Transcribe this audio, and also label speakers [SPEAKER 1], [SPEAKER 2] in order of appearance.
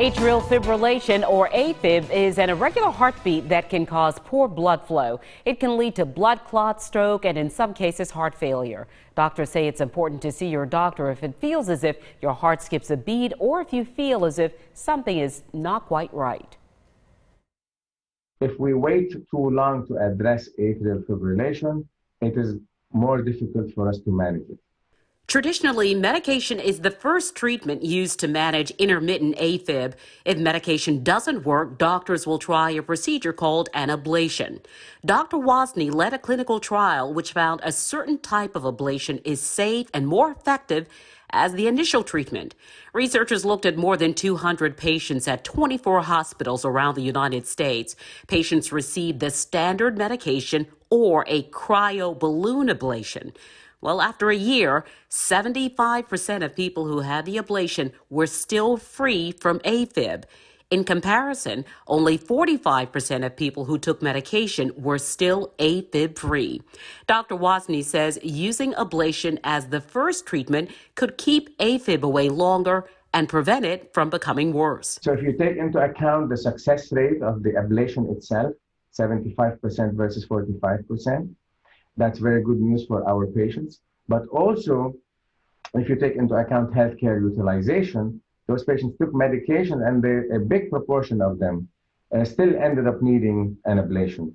[SPEAKER 1] Atrial fibrillation, or A-fib, is an irregular heartbeat that can cause poor blood flow. It can lead to blood clots, stroke, and in some cases, heart failure. Doctors say it's important to see your doctor if it feels as if your heart skips a beat or if you feel as if something is not quite right.
[SPEAKER 2] If we wait too long to address atrial fibrillation, it is more difficult for us to manage it.
[SPEAKER 1] Traditionally, medication is the first treatment used to manage intermittent AFib. If medication doesn't work, doctors will try a procedure called an ablation. Dr. Wozni led a clinical trial which found a certain type of ablation is safe and more effective as the initial treatment. Researchers looked at more than 200 patients at 24 hospitals around the United States. Patients received the standard medication or a cryoballoon ablation. Well, after a year, 75% of people who had the ablation were still free from AFib. In comparison, only 45% of people who took medication were still AFib-free. Dr. Wozni says using ablation as the first treatment could keep AFib away longer and prevent it from becoming worse.
[SPEAKER 2] So if you take into account the success rate of the ablation itself, 75% versus 45%, that's very good news for our patients. But also, if you take into account healthcare utilization, those patients took medication and a big proportion of them still ended up needing an ablation.